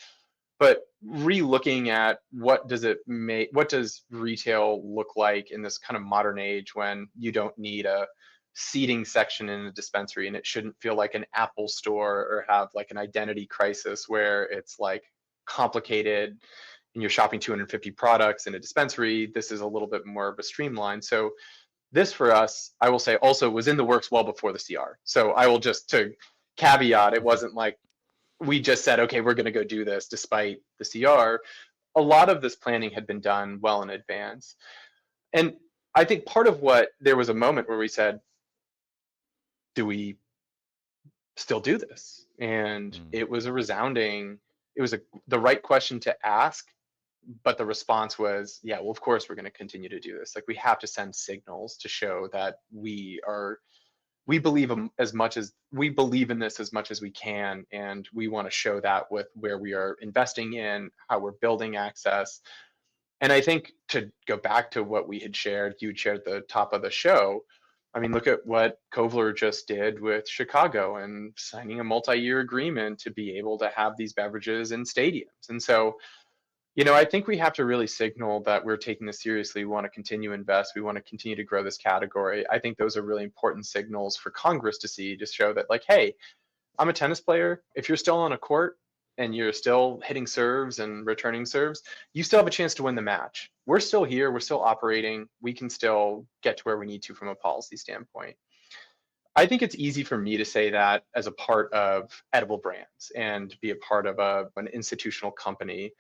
But re-looking at what does retail look like in this kind of modern age when you don't need a seating section in a dispensary, and it shouldn't feel like an Apple store or have like an identity crisis where it's like complicated and you're shopping 250 products in a dispensary. This is a little bit more of a streamline. So this for us, I will say, also was in the works well before the CR. So I will just to caveat, it wasn't like we just said, okay, we're going to go do this despite the CR. A lot of this planning had been done well in advance. And I think part of what there was a moment where we said, do we still do this? And Mm. it was the right question to ask, but the response was, yeah, well, of course we're going to continue to do this. Like we have to send signals to show that we believe we believe in this as much as we can, and we want to show that with where we are investing in, how we're building access. And I think to go back to what we had shared, you'd shared at the top of the show. I mean, look at what Kovler just did with Chicago and signing a multi-year agreement to be able to have these beverages in stadiums. And so, I think we have to really signal that we're taking this seriously. We want to continue to invest. We want to continue to grow this category. I think those are really important signals for Congress to see, to show that, like, hey, I'm a tennis player. If you're still on a court and you're still hitting serves and returning serves, you still have a chance to win the match. We're still here. We're still operating. We can still get to where we need to from a policy standpoint. I think it's easy for me to say that as a part of Edible Brands and be a part of an institutional company.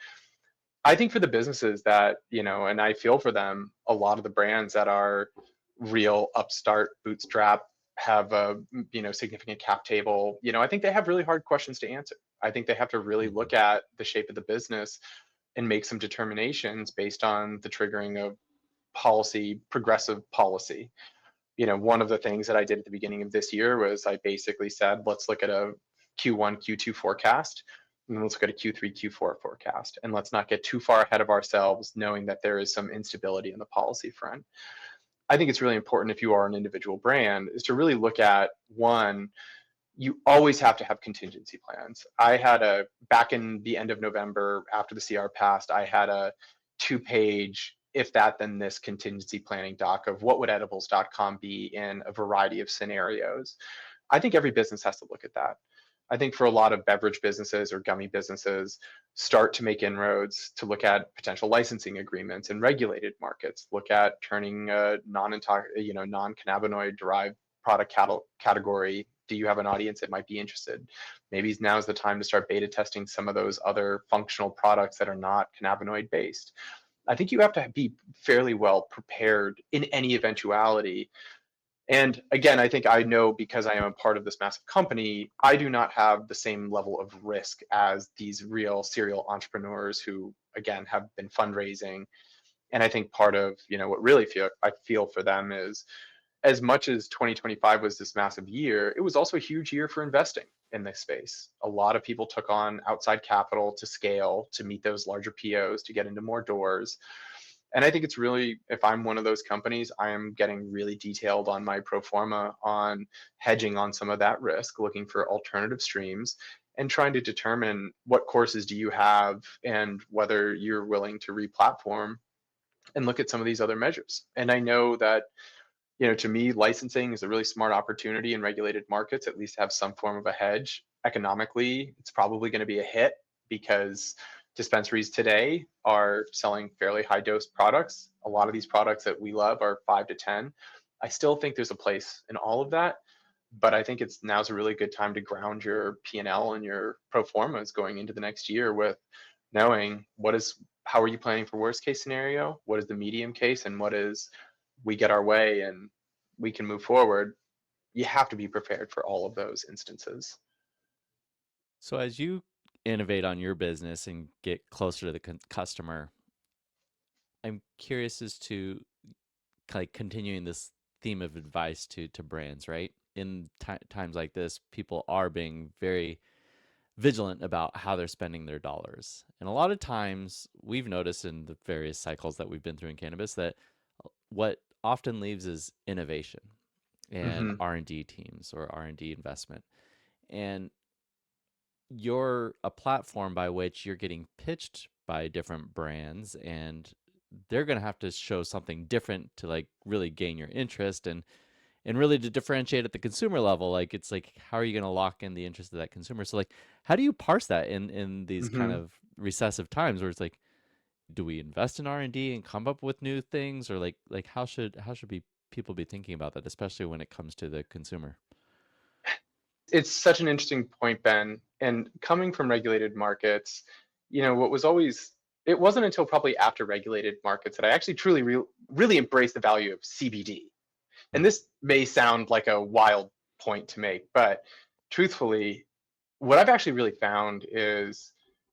I think for the businesses that, and I feel for them, a lot of the brands that are real upstart, bootstrap, have a, significant cap table, I think they have really hard questions to answer. I think they have to really look at the shape of the business and make some determinations based on the triggering of policy, progressive policy. One of the things that I did at the beginning of this year was I basically said, let's look at a Q1, Q2 forecast, and then let's look at a Q3, Q4 forecast. And let's not get too far ahead of ourselves, knowing that there is some instability in the policy front. I think it's really important if you are an individual brand is to really look at one, you always have to have contingency plans. Back in the end of November, after the CR passed, I had a 2-page, if that, then this contingency planning doc of what would edibles.com be in a variety of scenarios. I think every business has to look at that. I think for a lot of beverage businesses or gummy businesses, start to make inroads to look at potential licensing agreements in regulated markets, look at turning a non-cannabinoid derived product category. Do you have an audience that might be interested? Maybe now is the time to start beta testing some of those other functional products that are not cannabinoid based. I think you have to be fairly well prepared in any eventuality. And again, I think I know because I am a part of this massive company, I do not have the same level of risk as these real serial entrepreneurs who, again, have been fundraising. And I think part of, what really I feel for them is, as much as 2025 was this massive year, it was also a huge year for investing in this space. A lot of people took on outside capital to scale, to meet those larger POs, to get into more doors. And I think it's really, if I'm one of those companies, I am getting really detailed on my pro forma on hedging on some of that risk, looking for alternative streams and trying to determine what courses do you have and whether you're willing to re-platform and look at some of these other measures. And I know that, to me, licensing is a really smart opportunity in regulated markets, at least have some form of a hedge. Economically, it's probably going to be a hit because dispensaries today are selling fairly high dose products. A lot of these products that we love are 5 to 10. I still think there's a place in all of that, but I think now's a really good time to ground your P&L and your pro formas going into the next year with knowing how are you planning for worst case scenario, what is the medium case, and what is we get our way and we can move forward. You have to be prepared for all of those instances. So as you innovate on your business and get closer to the customer, I'm curious as to like continuing this theme of advice to brands, right? In times like this, people are being very vigilant about how they're spending their dollars. And a lot of times we've noticed in the various cycles that we've been through in cannabis that what often leaves is innovation and Mm-hmm. R&D teams or R&D investment. And you're a platform by which you're getting pitched by different brands, and they're going to have to show something different to like really gain your interest and really to differentiate at the consumer level. Like it's like, how are you going to lock in the interest of that consumer? So like, how do you parse that in these kind Mm-hmm. of recessive times where it's like, do we invest in R&D and come up with new things, or like how should people be thinking about that, especially when it comes to the consumer? It's such an interesting point, Ben. And coming from regulated markets, what was always, it wasn't until probably after regulated markets that I actually truly really embraced the value of CBD. And Mm. this may sound like a wild point to make, but truthfully, what I've actually really found is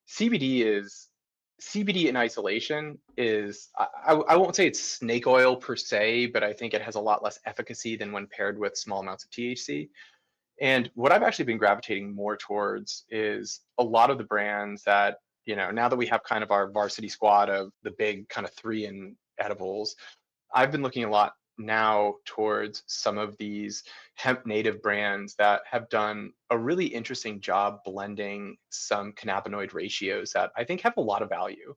CBD is CBD in isolation is I won't say it's snake oil per se, but I think it has a lot less efficacy than when paired with small amounts of THC. And what I've actually been gravitating more towards is a lot of the brands that, now that we have kind of our varsity squad of the big kind of three in edibles, I've been looking a lot now towards some of these hemp native brands that have done a really interesting job blending some cannabinoid ratios that I think have a lot of value.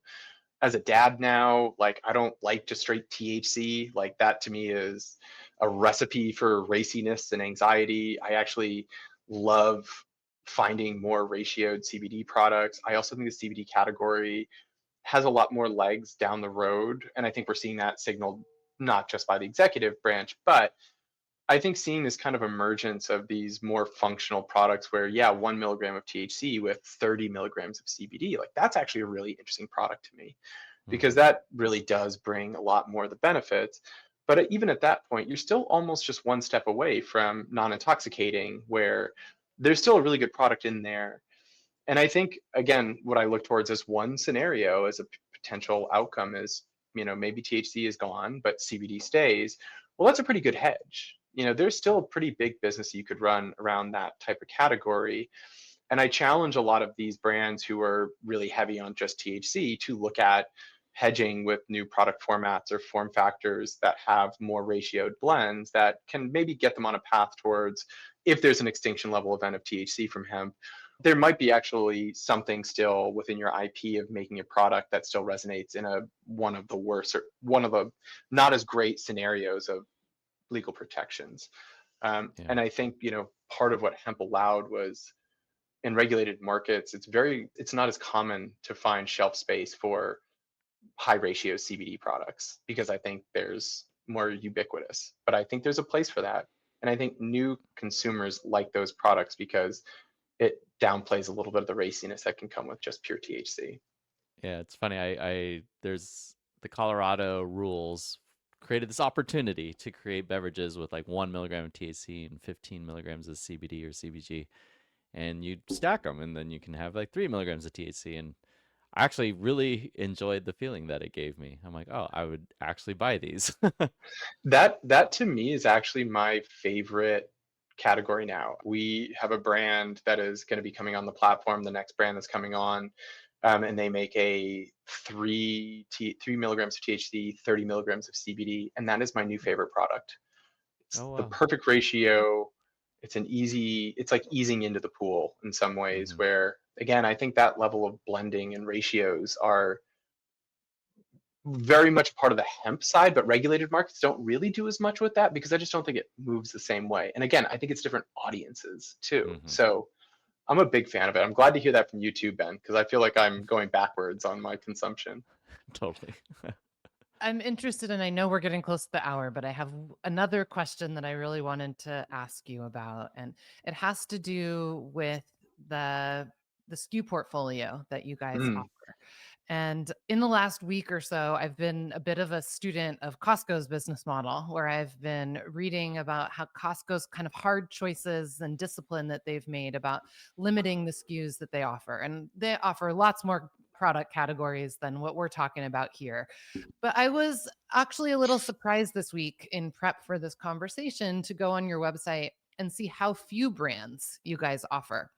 As a dad now, like I don't like just straight THC. Like that to me is a recipe for raciness and anxiety. I actually love finding more ratioed CBD products. I also think the CBD category has a lot more legs down the road. And I think we're seeing that signaled not just by the executive branch, but I think seeing this kind of emergence of these more functional products where, yeah, 1 milligram of THC with 30 milligrams of CBD, like that's actually a really interesting product to me Mm. because that really does bring a lot more of the benefits. But even at that point, you're still almost just one step away from non intoxicating, where there's still a really good product in there. And I think, again, what I look towards as one scenario as a potential outcome is, maybe THC is gone, but CBD stays. Well, that's a pretty good hedge. There's still a pretty big business you could run around that type of category. And I challenge a lot of these brands who are really heavy on just THC to look at hedging with new product formats or form factors that have more ratioed blends that can maybe get them on a path towards, if there's an extinction level event of THC from hemp, there might be actually something still within your IP of making a product that still resonates in one of the worst or one of the not as great scenarios of legal protections. Yeah. And I think, part of what hemp allowed was in regulated markets, it's not as common to find shelf space for high ratio CBD products because I think there's more ubiquitous. But I think there's a place for that. And I think new consumers like those products because it downplays a little bit of the raciness that can come with just pure THC. Yeah, it's funny. I there's the Colorado rules created this opportunity to create beverages with like 1 milligram of THC and 15 milligrams of CBD or CBG, and you stack them, and then you can have like 3 milligrams of THC. And I actually really enjoyed the feeling that it gave me. I'm like, oh, I would actually buy these. That to me is actually my favorite category now. We have a brand that is going to be coming on the platform, the next brand that's coming on, and they make a 3 milligrams of THC, 30 milligrams of CBD, and that is my new favorite product. It's Oh the wow. perfect ratio. It's like easing into the pool in some ways, Hmm. where again, I think that level of blending and ratios are very much part of the hemp side, but regulated markets don't really do as much with that because I just don't think it moves the same way. And again, I think it's different audiences too. Hmm. So I'm a big fan of it. I'm glad to hear that from you too, Ben, because I feel like I'm going backwards on my consumption. Totally. I'm interested, and I know we're getting close to the hour, but I have another question that I really wanted to ask you about, and it has to do with the SKU portfolio that you guys Mm, offer. And in the last week or so, I've been a bit of a student of Costco's business model, where I've been reading about how Costco's kind of hard choices and discipline that they've made about limiting the SKUs that they offer. And they offer lots more product categories than what we're talking about here. But I was actually a little surprised this week in prep for this conversation to go on your website and see how few brands you guys offer,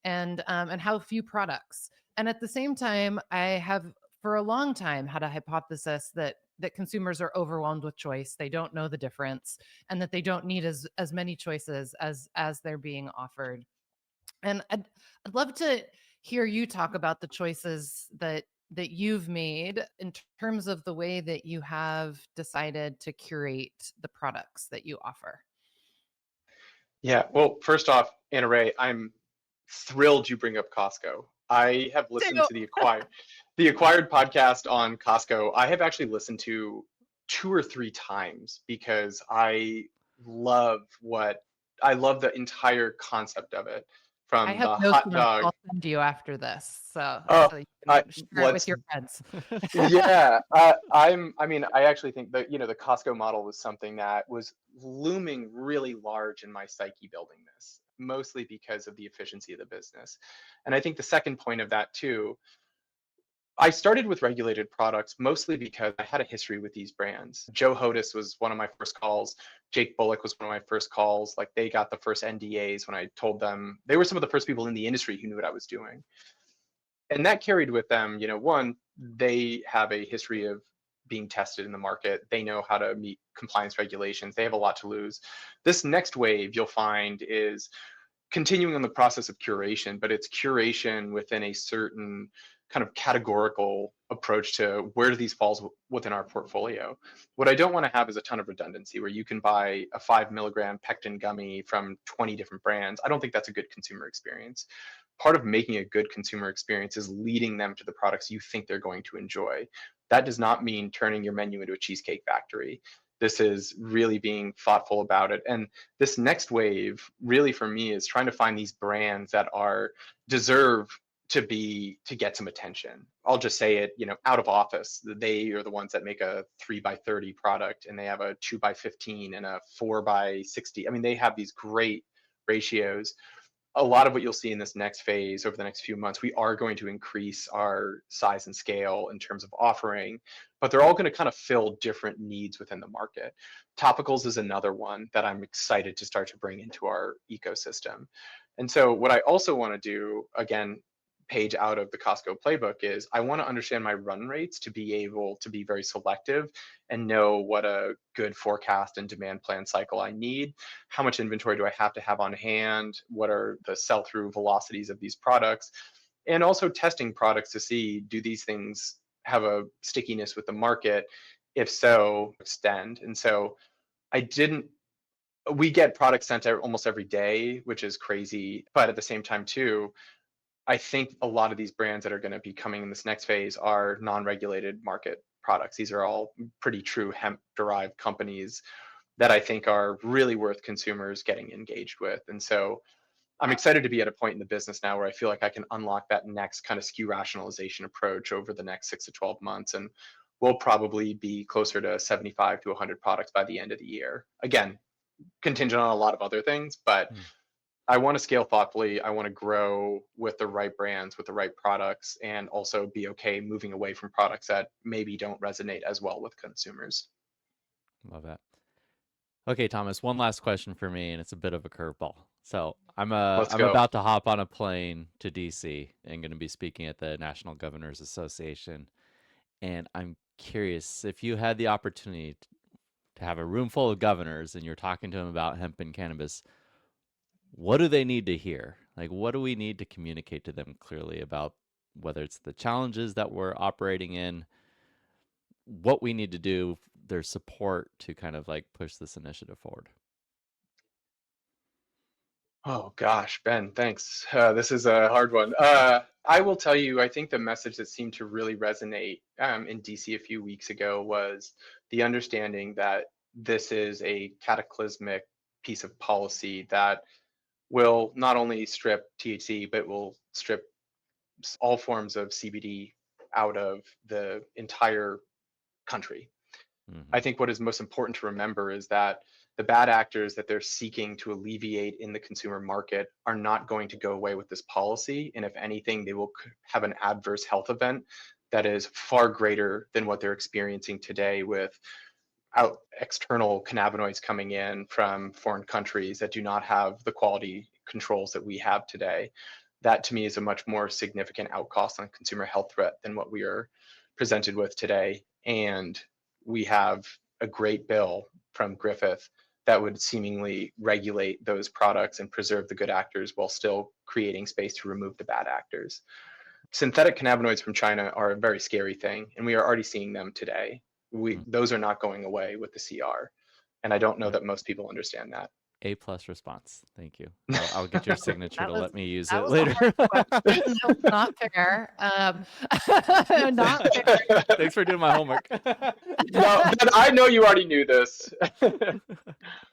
and how few products. And at the same time, I have for a long time had a hypothesis that consumers are overwhelmed with choice. They don't know the difference, and that they don't need as many choices as they're being offered. And I'd love to hear you talk about the choices that you've made in terms of the way that you have decided to curate the products that you offer. yeah. Well, first off, Anna Ray, I'm thrilled you bring up Costco. I have listened Two. to the Acquired podcast on Costco. I have actually listened to 2 or 3 times because love what I love the entire concept of it, I from have the notes hot on it. dog. I'll send you after this, Oh, so you I can share it with let's your friends. yeah. I mean, I actually think that the Costco model was something that was looming really large in my psyche building this, mostly because of the efficiency of the business. And I think the second point of that too, I started with regulated products mostly because I had a history with these brands. Joe Hodis was one of my first calls. Jake Bullock was one of my first calls. Like, they got the first NDAs when I told them. They were some of the first people in the industry who knew what I was doing. And that carried with them, one, they have a history of being tested in the market. They know how to meet compliance regulations. They have a lot to lose. This next wave, you'll find, is continuing on the process of curation, but it's curation within a certain kind of categorical approach to where do these falls within our portfolio. What I don't want to have is a ton of redundancy where you can buy a 5 milligram pectin gummy from 20 different brands. I don't think that's a good consumer experience. Part of making a good consumer experience is leading them to the products you think they're going to enjoy. That does not mean turning your menu into a cheesecake factory. This is really being thoughtful about it. And this next wave really for me is trying to find these brands that deserve to get some attention. I'll just say it, Out of Office, they are the ones that make a 3x30 product, and they have a 2x15 and a 4x60. I mean, they have these great ratios. A lot of what you'll see in this next phase over the next few months, we are going to increase our size and scale in terms of offering, but they're all going to kind of fill different needs within the market. Topicals is another one that I'm excited to start to bring into our ecosystem. And so what I also want to do, again, page out of the Costco playbook, is I want to understand my run rates to be able to be very selective and know what a good forecast and demand plan cycle I need. How much inventory do I have to have on hand? What are the sell-through velocities of these products? And also testing products to see, do these things have a stickiness with the market? If so, extend. And so I didn't we get products sent out almost every day, which is crazy. But at the same time too, I think a lot of these brands that are going to be coming in this next phase are non-regulated market products. These are all pretty true hemp derived companies that I think are really worth consumers getting engaged with. And so I'm excited to be at a point in the business now where I feel like I can unlock that next kind of SKU rationalization approach over the next 6 to 12 months. And we'll probably be closer to 75 to 100 products by the end of the year. Again, contingent on a lot of other things, but Mm. I want to scale thoughtfully. I want to grow with the right brands, with the right products, and also be okay moving away from products that maybe don't resonate as well with consumers. Love that. Okay, Thomas, one last question for me, and it's a bit of a curveball. So Let's I'm go. about to hop on a plane to DC and going to be speaking at the National Governors Association. And I'm curious if you had the opportunity to have a room full of governors and you're talking to them about hemp and cannabis, what do they need to hear? Like, what do we need to communicate to them clearly about whether it's the challenges that we're operating in, what we need to do, their support to kind of like push this initiative forward? Oh gosh, Ben, thanks. This is a hard one. I will tell you, I think the message that seemed to really resonate in DC a few weeks ago was the understanding that this is a cataclysmic piece of policy that will not only strip THC, but will strip all forms of CBD out of the entire country. I Mm-hmm. think what is most important to remember is that the bad actors that they're seeking to alleviate in the consumer market are not going to go away with this policy. And if anything, they will have an adverse health event that is far greater than what they're experiencing today with external cannabinoids coming in from foreign countries that do not have the quality controls that we have today. That to me is a much more significant outcost on consumer health threat than what we are presented with today. And we have a great bill from Griffith that would seemingly regulate those products and preserve the good actors while still creating space to remove the bad actors. Synthetic cannabinoids from China are a very scary thing, and we are already seeing them today. Those are not going away with the CR, and I don't know that most people understand that. A+ response. Thank you. I'll get your signature to let me use that it was a later. hard question. That was not fair. Not fair. Thanks for doing my homework. No, Ben, I know you already knew this.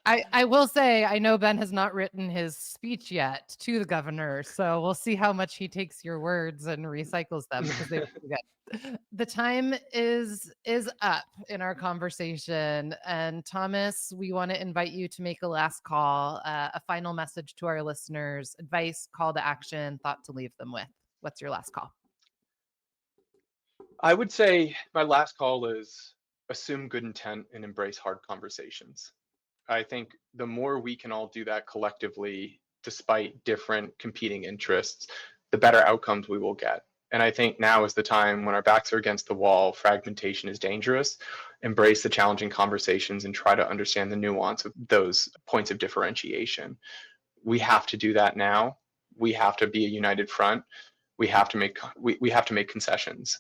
I will say I know Ben has not written his speech yet to the governor, so we'll see how much he takes your words and recycles them because they were pretty good. The time is up in our conversation, and Thomas, we want to invite you to make a last call, a final message to our listeners, advice, call to action, thought to leave them with. What's your last call? I would say my last call is assume good intent and embrace hard conversations. I think the more we can all do that collectively, despite different competing interests, the better outcomes we will get. And I think now is the time when our backs are against the wall, fragmentation is dangerous. Embrace the challenging conversations and try to understand the nuance of those points of differentiation. We have to do that now. We have to be a united front. We have to make concessions.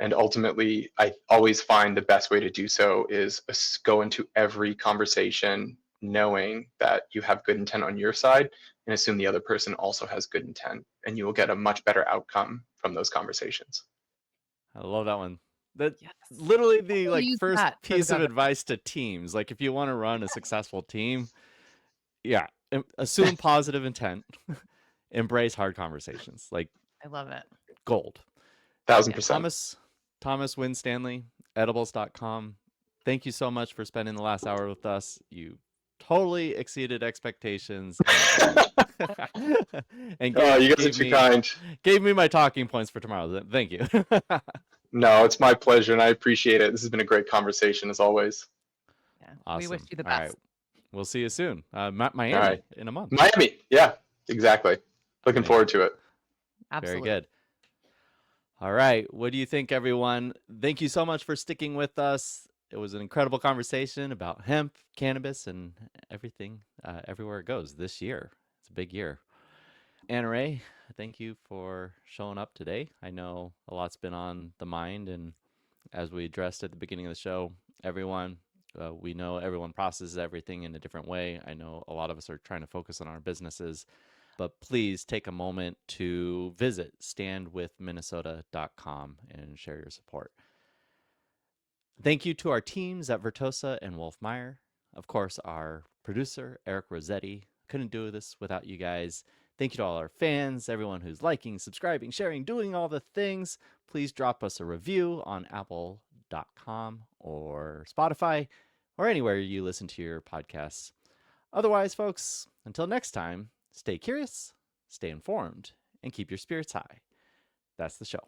And ultimately, I always find the best way to do so is go into every conversation knowing that you have good intent on your side and assume the other person also has good intent. And you will get a much better outcome from those conversations. I love that one. That Yes. literally the like Use first that for the piece of governor. advice to teams. Like if you want to run a successful team, yeah, assume positive intent, embrace hard conversations. Like I love it. gold. 1000%. Thomas Winstanley, edibles.com. Thank you so much for spending the last hour with us. You totally exceeded expectations. And You guys are too kind. gave me my talking points for tomorrow. Thank you. No, it's my pleasure and I appreciate it. This has been a great conversation as always. Yeah. Awesome. We wish you the All best. right. We'll see you soon. Miami All right. in a month. Miami. Yeah, exactly. Looking forward to it. Absolutely. Very good. All right. What do you think, everyone? Thank you so much for sticking with us. It was an incredible conversation about hemp, cannabis, and everything, everywhere it goes this year. It's a big year. Anna Ray, thank you for showing up today. I know a lot's been on the mind, and as we addressed at the beginning of the show, we know everyone processes everything in a different way. I know a lot of us are trying to focus on our businesses, but please take a moment to visit standwithminnesota.com and share your support. Thank you to our teams at Vertosa and Wolf Meyer. Of course, our producer, Eric Rossetti. Couldn't do this without you guys. Thank you to all our fans, everyone who's liking, subscribing, sharing, doing all the things. Please drop us a review on Apple theshow.com or Spotify or anywhere you listen to your podcasts. Otherwise, folks, until next time, stay curious, stay informed, and keep your spirits high. That's the show.